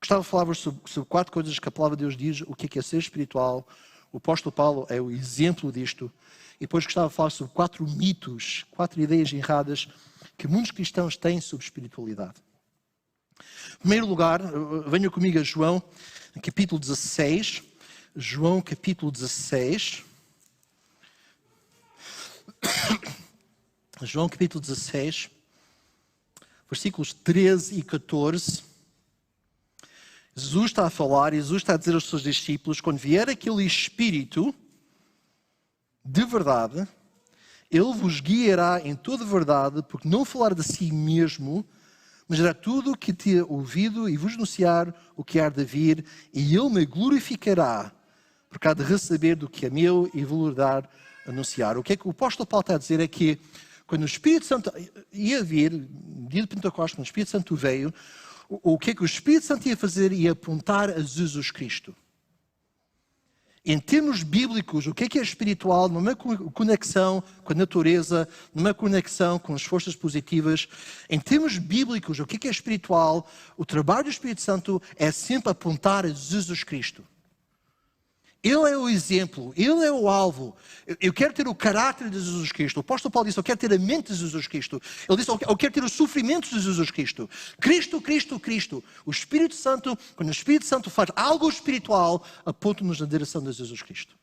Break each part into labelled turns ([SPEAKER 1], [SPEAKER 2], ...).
[SPEAKER 1] Gostava de falar sobre 4 coisas que a palavra de Deus diz, o que é ser espiritual. O apóstolo Paulo é o exemplo disto. E depois gostava de falar sobre 4 mitos, 4 ideias erradas que muitos cristãos têm sobre espiritualidade. Em primeiro lugar, venha comigo a João, capítulo 16. João, capítulo 16. João, capítulo 16, versículos 13 e 14. Jesus está a falar, e Jesus está a dizer aos seus discípulos, quando vier aquele Espírito de verdade, Ele vos guiará em toda verdade, porque não falar de si mesmo, mas dirá tudo o que te ouvido e vos anunciar o que há de vir, e Ele me glorificará, porque há de receber do que é meu e vou dar a anunciar. O que é que o apóstolo Paulo está a dizer é que quando o Espírito Santo ia vir, no dia de Pentecostes, quando o Espírito Santo veio, o que é que o Espírito Santo ia fazer? Ia apontar a Jesus Cristo. Em termos bíblicos, o que é espiritual? Numa conexão com a natureza, numa conexão com as forças positivas. Em termos bíblicos, o que é espiritual? O trabalho do Espírito Santo é sempre apontar a Jesus Cristo. Ele é o exemplo, Ele é o alvo. Eu quero ter o caráter de Jesus Cristo. O apóstolo Paulo disse, eu quero ter a mente de Jesus Cristo. Ele disse, eu quero ter os sofrimentos de Jesus Cristo. Cristo, Cristo, Cristo. O Espírito Santo, quando o Espírito Santo faz algo espiritual, aponta-nos na direção de Jesus Cristo.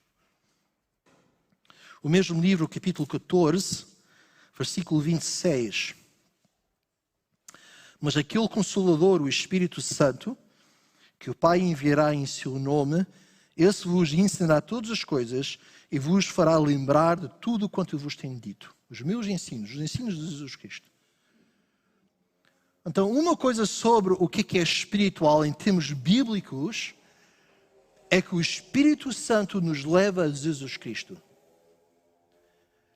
[SPEAKER 1] O mesmo livro, capítulo 14, versículo 26. Mas aquele Consolador, o Espírito Santo, que o Pai enviará em seu nome, esse vos ensinará todas as coisas e vos fará lembrar de tudo quanto eu vos tenho dito. Os meus ensinos, os ensinos de Jesus Cristo. Então, uma coisa sobre o que é espiritual em termos bíblicos é que o Espírito Santo nos leva a Jesus Cristo.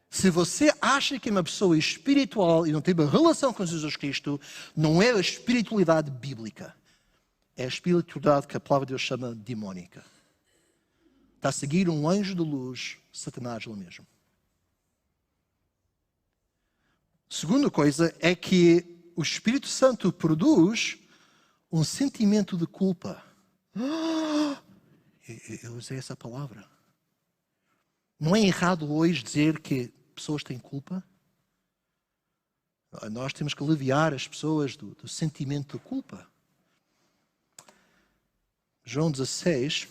[SPEAKER 1] Se você acha que é uma pessoa espiritual e não tem uma relação com Jesus Cristo, não é a espiritualidade bíblica. É a espiritualidade que a palavra de Deus chama demónica. Está a seguir um anjo de luz, Satanás ele mesmo. Segunda coisa é que o Espírito Santo produz um sentimento de culpa. Eu usei essa palavra. Não é errado hoje dizer que pessoas têm culpa? Nós temos que aliviar as pessoas do sentimento de culpa. João 16...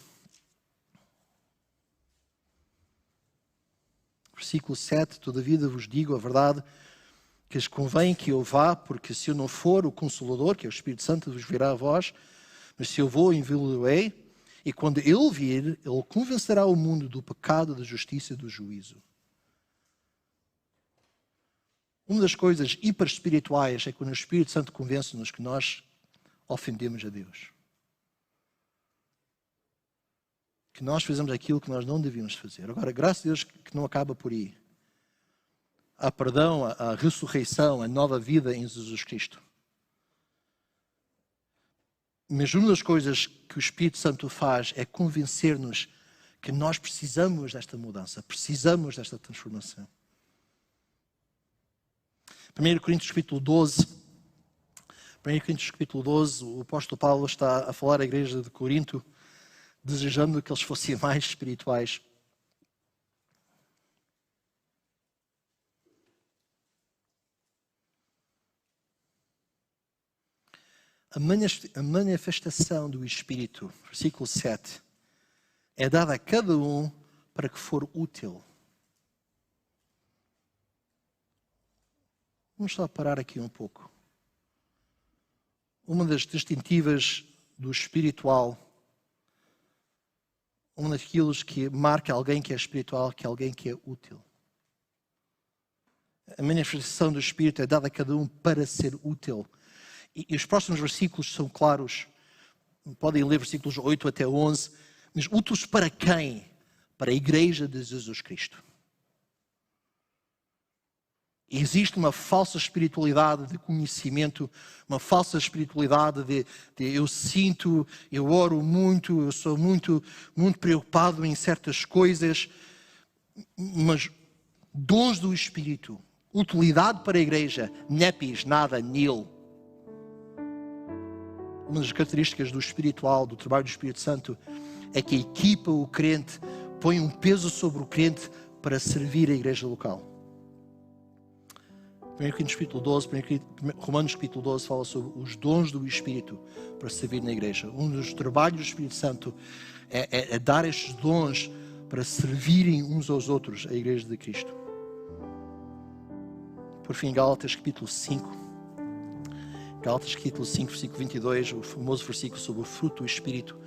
[SPEAKER 1] Versículo 7, todavia vos digo a verdade, que lhes convém que eu vá, porque se eu não for, o Consolador, que é o Espírito Santo, vos virá a vós, mas se eu vou, enviá-lo-ei, e quando ele vir, ele convencerá o mundo do pecado, da justiça e do juízo. Uma das coisas hiper espirituais é quando o Espírito Santo convence-nos que nós ofendemos a Deus. Que nós fazemos aquilo que nós não devíamos fazer. Agora, graças a Deus que não acaba por aí. Há perdão, a ressurreição, a nova vida em Jesus Cristo. Mas uma das coisas que o Espírito Santo faz é convencer-nos que nós precisamos desta mudança, precisamos desta transformação. 1 Coríntios capítulo 12, o apóstolo Paulo está a falar à igreja de Corinto, desejando que eles fossem mais espirituais. A manifestação do Espírito, versículo 7, é dada a cada um para que for útil. Vamos só parar aqui um pouco. Uma das distintivas do espiritual, uma daqueles que marca alguém que é espiritual, que é alguém que é útil. A manifestação do Espírito é dada a cada um para ser útil. E os próximos versículos são claros. Podem ler versículos 8 até 11. Mas úteis para quem? Para a igreja de Jesus Cristo. E existe uma falsa espiritualidade de conhecimento, uma falsa espiritualidade de eu sinto, eu oro muito, eu sou muito preocupado em certas coisas, mas dons do Espírito, utilidade para a igreja, nepis, nada, nil. uma das características do espiritual, do trabalho do Espírito Santo, é que equipa o crente, põe um peso sobre o crente para servir a igreja local. 1 Coríntios capítulo 12, Romanos capítulo 12 fala sobre os dons do Espírito para servir na igreja. Um dos trabalhos do Espírito Santo é dar estes dons para servirem uns aos outros a igreja de Cristo. Por fim, Gálatas capítulo 5. Gálatas capítulo 5, versículo 22, o famoso versículo sobre o fruto do Espírito.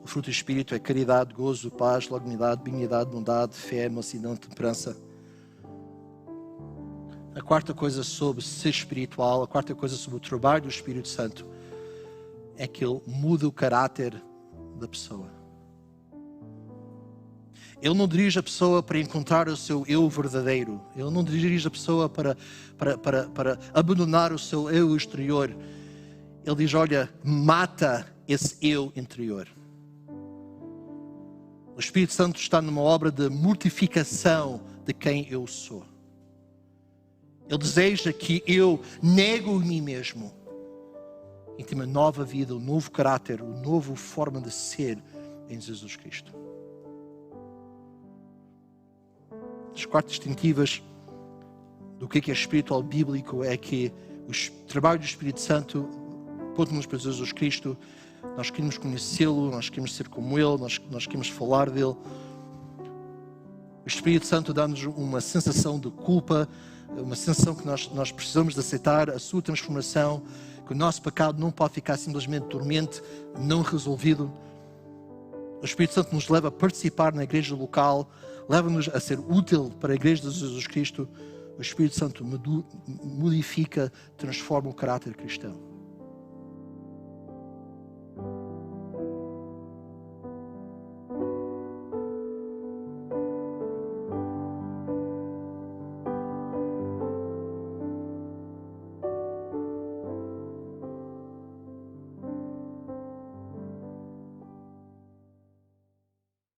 [SPEAKER 1] O fruto do Espírito é caridade, gozo, paz, longanimidade, benignidade, bondade, fé, mansidão, temperança. A quarta coisa sobre ser espiritual, a quarta coisa sobre o trabalho do Espírito Santo, é que ele muda o caráter da pessoa. Ele não dirige a pessoa para encontrar o seu eu verdadeiro. Ele não dirige a pessoa para abandonar o seu eu exterior. Ele diz, olha, mata esse eu interior. O Espírito Santo está numa obra de mortificação de quem eu sou. Ele deseja que eu nego a mim mesmo e tenha uma nova vida, um novo caráter, uma nova forma de ser em Jesus Cristo. As quatro distintivas do que é espiritual bíblico é que o trabalho do Espírito Santo aponta-nos para Jesus Cristo. Nós queremos conhecê-lo, nós queremos ser como Ele, nós queremos falar dele. O Espírito Santo dá-nos uma sensação de culpa, uma sensação que nós precisamos de aceitar a sua transformação, que o nosso pecado não pode ficar simplesmente dormente, não resolvido. O Espírito Santo nos leva a participar na igreja local, leva-nos a ser útil para a igreja de Jesus Cristo. O Espírito Santo modifica, transforma o caráter cristão.